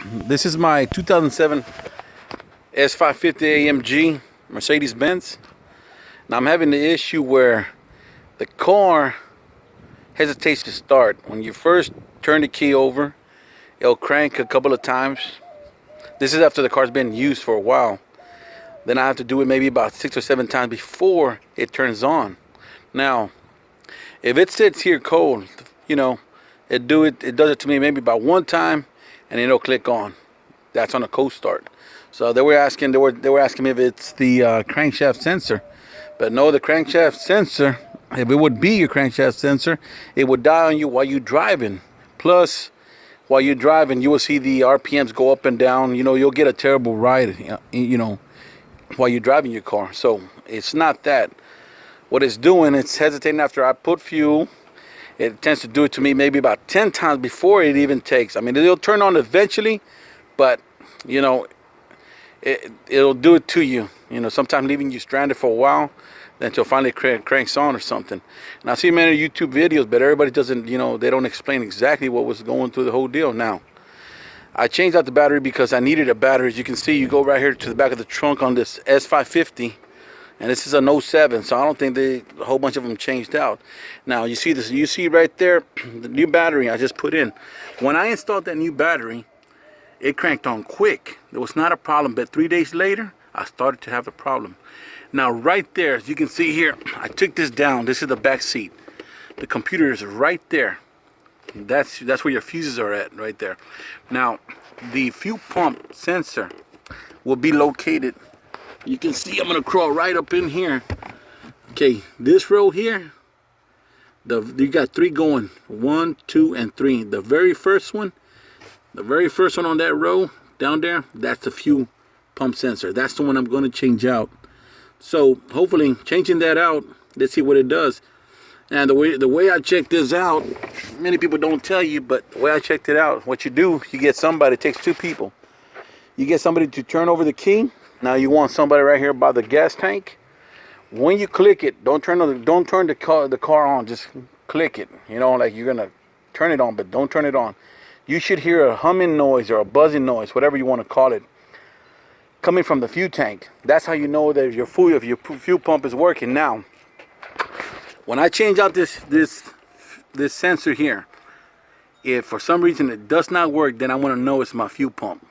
This is my 2007 S550 AMG Mercedes Benz. Now I'm having the issue where the car hesitates to start. When you first turn the key over, it'll crank a couple of times. This is after the car's been used for a while. Then I have to do it maybe about 6 or 7 times before it turns on. Now, if it sits here cold, it does it to me maybe about 1 time, and it'll click on. That's on a cold start. So they were asking me if it's the crankshaft sensor, but no, the crankshaft sensor. If it would be your crankshaft sensor, it would die on you while you're driving. Plus, while you're driving, you will see the RPMs go up and down. You'll get a terrible ride. While you're driving your car. So it's not that. What it's doing, it's hesitating after I put fuel. It tends to do it to me maybe about 10 times before it even takes. I mean, it'll turn on eventually, but it'll do it to you. Sometimes leaving you stranded for a while, then until finally cranks on or something. And I see many YouTube videos, but everybody doesn't, they don't explain exactly what was going through the whole deal. Now, I changed out the battery because I needed a battery. As you can see, you go right here to the back of the trunk on this S550, and this is an 07, so I don't think a whole bunch of them changed out. Now you see this, you see right there, the new battery I just put in. When I installed that new battery, it cranked on quick. There was not a problem, but 3 days later, I started to have the problem. Now right there, as you can see here, I took this down. This is the back seat. The computer is right there. That's where your fuses are at, right there. Now, the fuel pump sensor will be located. You can see I'm gonna crawl right up in here. Okay, this row here, you got 3 going, 1, 2, and 3. The very first one on that row down there, that's the fuel pump sensor. That's the one I'm gonna change out. So hopefully, changing that out, let's see what it does. And the way I checked this out, many people don't tell you, but the way I checked it out, what you do, you get somebody, it takes 2 people. You get somebody to turn over the key. Now you want somebody right here by the gas tank. When you click it, don't turn the car on, just click it. Like you're gonna turn it on, but don't turn it on. You should hear a humming noise or a buzzing noise, whatever you want to call it, coming from the fuel tank. That's how you know that your fuel pump is working. Now, when I change out this sensor here, if for some reason it does not work, then I want to know it's my fuel pump.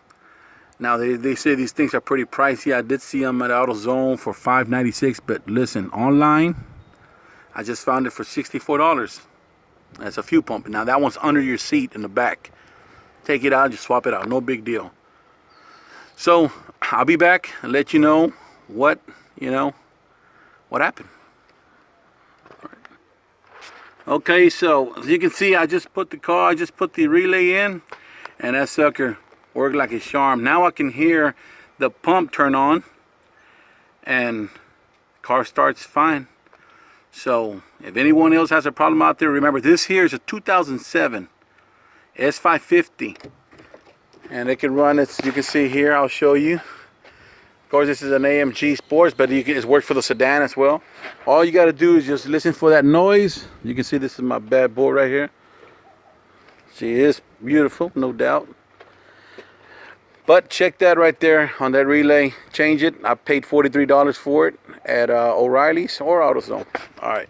Now they say these things are pretty pricey. I did see them at AutoZone for $5.96, but listen, online I just found it for $64. That's a fuel pump. Now that one's under your seat in the back. Take it out, just swap it out, no big deal. So I'll be back and let you know what happened. Okay, so as you can see, I just put the relay in, and that sucker worked like a charm. Now I can hear the pump turn on, and car starts fine. So if anyone else has a problem out there, remember this here is a 2007 S550, and it can run. You can see here. I'll show you. Of course, this is an AMG Sports, but it works for the sedan as well. All you got to do is just listen for that noise. You can see this is my bad boy right here. She is beautiful, no doubt. But check that right there on that relay. Change it. I paid $43 for it at O'Reilly's or AutoZone. All right.